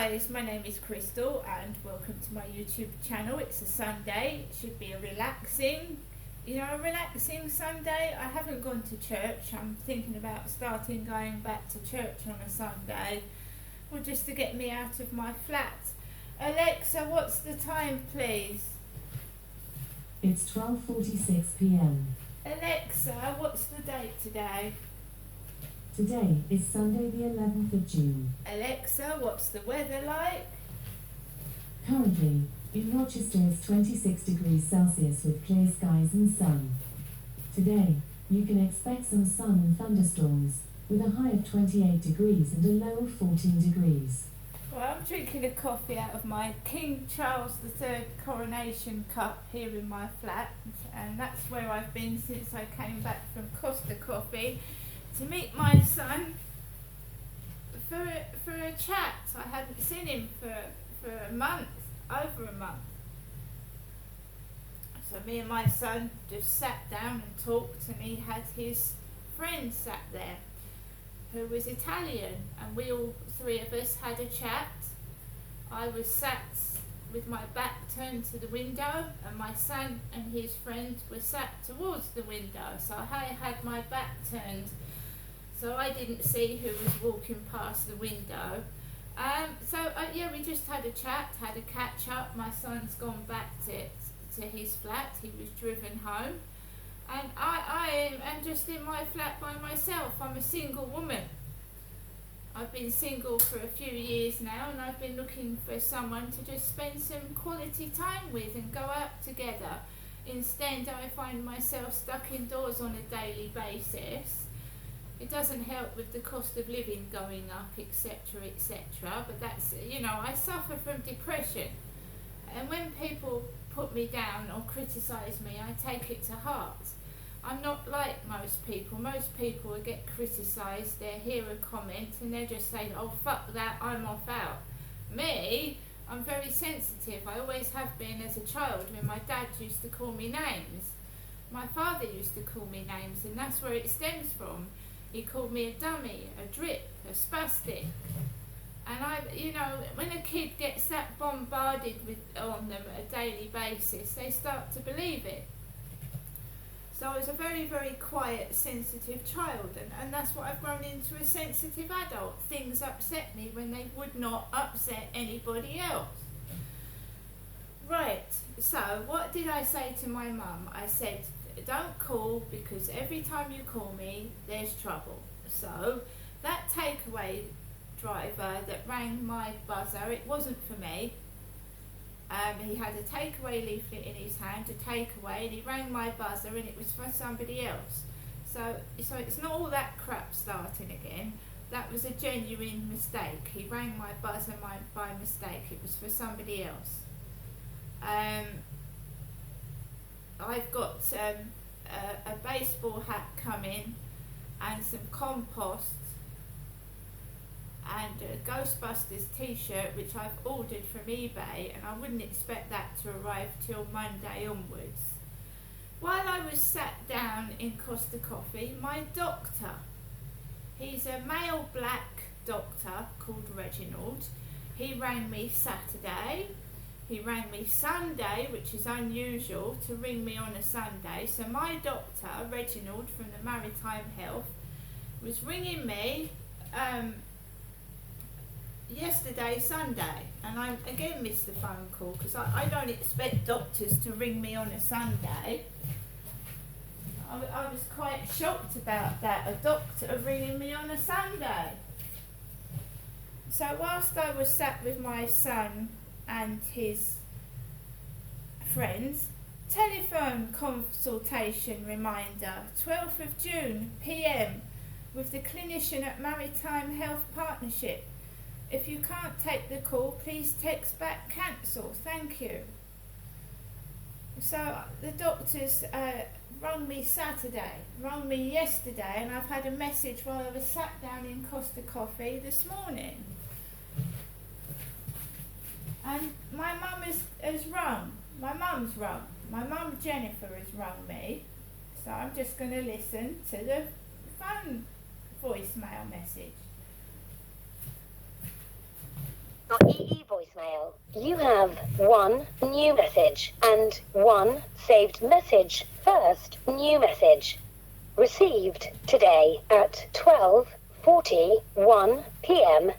guys, my name is Crystal and welcome to my YouTube channel. It's a Sunday. It should be a relaxing Sunday. I haven't gone to church. I'm thinking about starting going back to church on a Sunday, or just to get me out of my flat. Alexa, what's the time, please? It's 12:46 p.m. Alexa, what's the date today? Today is Sunday the 11th of June. Alexa, what's the weather like? Currently, in Rochester it's 26 degrees Celsius with clear skies and sun. Today, you can expect some sun and thunderstorms, with a high of 28 degrees and a low of 14 degrees. Well, I'm drinking a coffee out of my King Charles III coronation cup here in my flat, and that's where I've been since I came back from Costa Coffee to meet my son for a chat. I hadn't seen him for a month, over a month. So me and my son just sat down and talked, and he had his friend sat there who was Italian, and we all three of us had a chat. I was sat with my back turned to the window, and my son and his friend were sat towards the window, so I had my back turned, so I didn't see who was walking past the window. We just had a chat, had a catch up. My son's gone back to his flat. He was driven home, and I am just in my flat by myself. I'm a single woman. I've been single for a few years now, and I've been looking for someone to just spend some quality time with and go out together. Instead, I find myself stuck indoors on a daily basis. It doesn't help with the cost of living going up, etc., but that's, I suffer from depression, and when people put me down or criticise me, I take it to heart. I'm not like most people. Most people will get criticised, they hear a comment and they just say, oh fuck that, I'm off out. Me, I'm very sensitive. I always have been as a child, when my dad used to call me names. My father used to call me names, and that's where it stems from. He called me a dummy, a drip, a spastic. And when a kid gets that bombarded on them a daily basis, they start to believe it. So I was a very, very quiet, sensitive child, and that's what I've grown into, a sensitive adult. Things upset me when they would not upset anybody else. Right, so what did I say to my mum? I said, don't call, because every time you call me, there's trouble. So that takeaway driver that rang my buzzer, it wasn't for me. He had a takeaway leaflet in his hand, a takeaway, and he rang my buzzer, and it was for somebody else. So it's not all that crap starting again. That was a genuine mistake. He rang my buzzer by mistake. It was for somebody else. I've got a baseball hat coming, and some compost, and a Ghostbusters t-shirt which I've ordered from eBay, and I wouldn't expect that to arrive till Monday onwards. While I was sat down in Costa Coffee, my doctor, he's a male black doctor called Reginald, he rang me Saturday. He rang me Sunday, which is unusual to ring me on a Sunday. So my doctor, Reginald from the Maritime Health, was ringing me yesterday, Sunday, and I again missed the phone call, because I don't expect doctors to ring me on a Sunday. I was quite shocked about that, a doctor ringing me on a Sunday. So whilst I was sat with my son and his friends, telephone consultation reminder, 12th of June, PM, with the clinician at Maritime Health Partnership. If you can't take the call, please text back cancel, thank you. So the doctors rang me Saturday, rang me yesterday, and I've had a message while I was sat down in Costa Coffee this morning. And my mum has rung. My mum's rung. My mum Jennifer has rung me. So I'm just going to listen to the phone voicemail message. 1 You have one new message and one saved message. First new message received today at 12:41 p.m.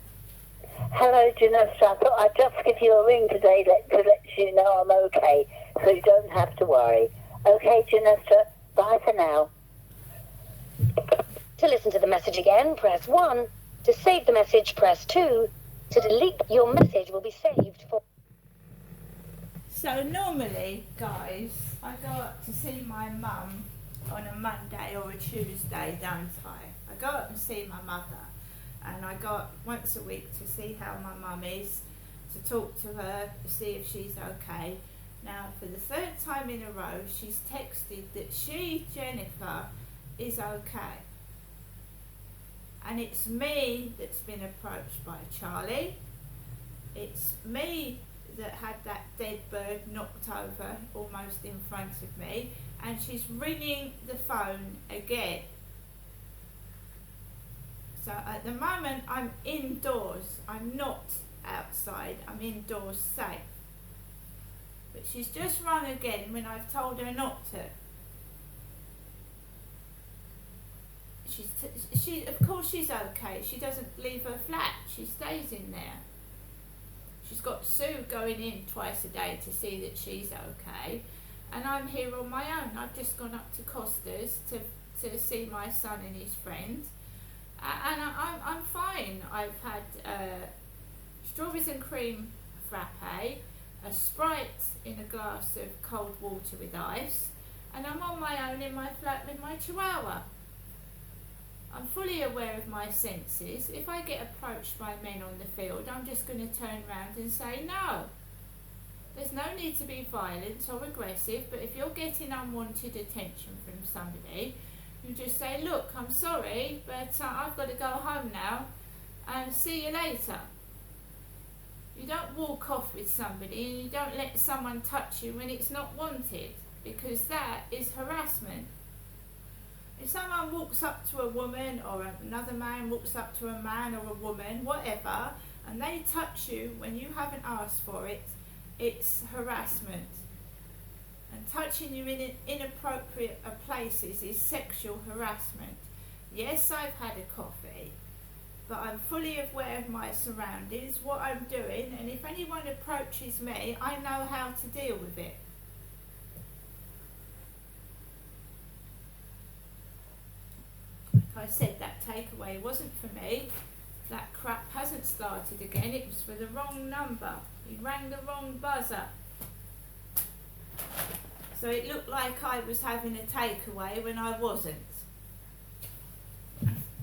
Hello, Janessa. I thought I'd just give you a ring today to let you know I'm okay, so you don't have to worry. Okay, Janessa, bye for now. To listen to the message again, press 1. To save the message, press 2. To delete your message will be saved for... So normally, guys, I go up to see my mum on a Monday or a Tuesday, don't I? I go up and see my mother, and I go up once a week to see how my mum is, to talk to her, to see if she's okay. Now, for the third time in a row, she's texted that she, Jennifer, is okay. And it's me that's been approached by Charlie. It's me that had that dead bird knocked over almost in front of me, and she's ringing the phone again. So at the moment I'm indoors, I'm not outside, I'm indoors safe. But she's just rung again when I've told her not to. She of course she's okay, she doesn't leave her flat, she stays in there. She's got Sue going in twice a day to see that she's okay, and I'm here on my own. I've just gone up to Costa's to see my son and his friend, and I'm fine. I've had strawberries and cream frappe, a Sprite in a glass of cold water with ice, and I'm on my own in my flat with my chihuahua. I'm fully aware of my senses. If I get approached by men on the field, I'm just going to turn around and say no. There's no need to be violent or aggressive, but if you're getting unwanted attention from somebody, you just say, look, I'm sorry, but I've got to go home now, and see you later. You don't walk off with somebody and you don't let someone touch you when it's not wanted, because that is harassment. If someone walks up to a woman, or another man walks up to a man or a woman, whatever, and they touch you when you haven't asked for it, it's harassment. And touching you in inappropriate places is sexual harassment. Yes, I've had a coffee, but I'm fully aware of my surroundings, what I'm doing, and if anyone approaches me, I know how to deal with it. I said that takeaway wasn't for me. That crap hasn't started again. It was for the wrong number. He rang the wrong buzzer. So it looked like I was having a takeaway when I wasn't.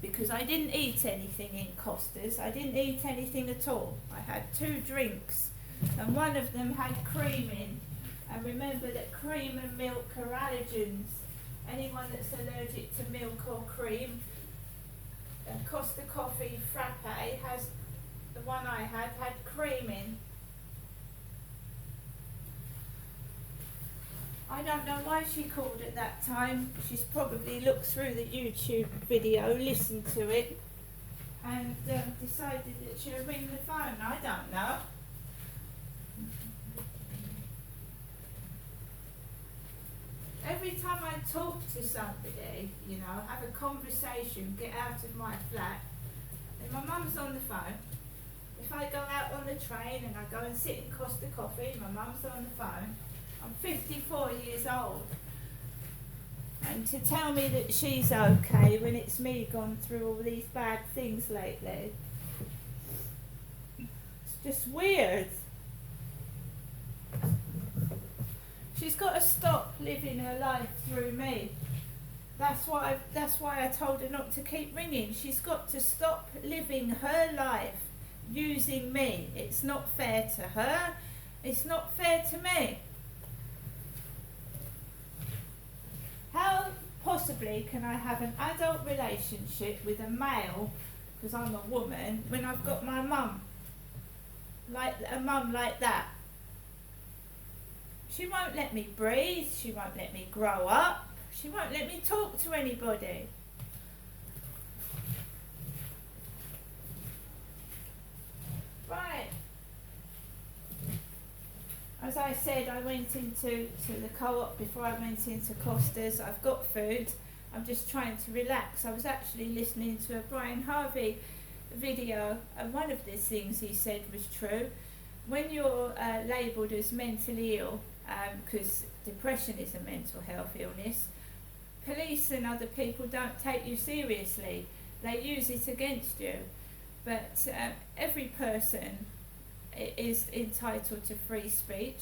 Because I didn't eat anything in Costa's. I didn't eat anything at all. I had 2 drinks, and one of them had cream in. And remember that cream and milk are allergens. Anyone that's allergic to milk or cream, Costa Coffee Frappe has, the one I had cream in. I don't know why she called at that time. She's probably looked through the YouTube video, listened to it, and decided that she would ring the phone. I don't know. Every time I talk to somebody, you know, have a conversation, get out of my flat, and my mum's on the phone. If I go out on the train and I go and sit in Costa Coffee, my mum's on the phone. I'm 54 years old. And to tell me that she's okay when it's me gone through all these bad things lately, it's just weird. She's got to stop living her life through me. That's why I told her not to keep ringing. She's got to stop living her life using me. It's not fair to her. It's not fair to me. How possibly can I have an adult relationship with a male, because I'm a woman, when I've got my mum? Like a mum like that. She won't let me breathe, she won't let me grow up, she won't let me talk to anybody. Right. As I said, I went into the co-op before I went into Costa's. I've got food. I'm just trying to relax. I was actually listening to a Brian Harvey video, and one of the things he said was true. When you're labelled as mentally ill, because depression is a mental health illness, police and other people don't take you seriously. They use it against you. But every person is entitled to free speech.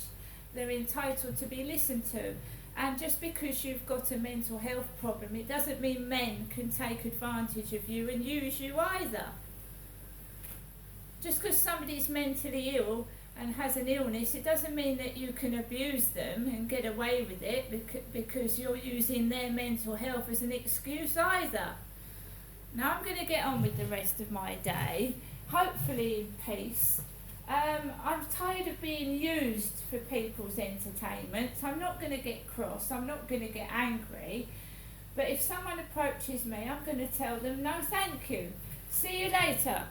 They're entitled to be listened to. And just because you've got a mental health problem, it doesn't mean men can take advantage of you and use you either. Just because somebody's mentally ill and has an illness, it doesn't mean that you can abuse them and get away with it because you're using their mental health as an excuse either. Now I'm going to get on with the rest of my day, hopefully in peace. I'm tired of being used for people's entertainment, so I'm not going to get cross, I'm not going to get angry. But if someone approaches me, I'm going to tell them no thank you. See you later.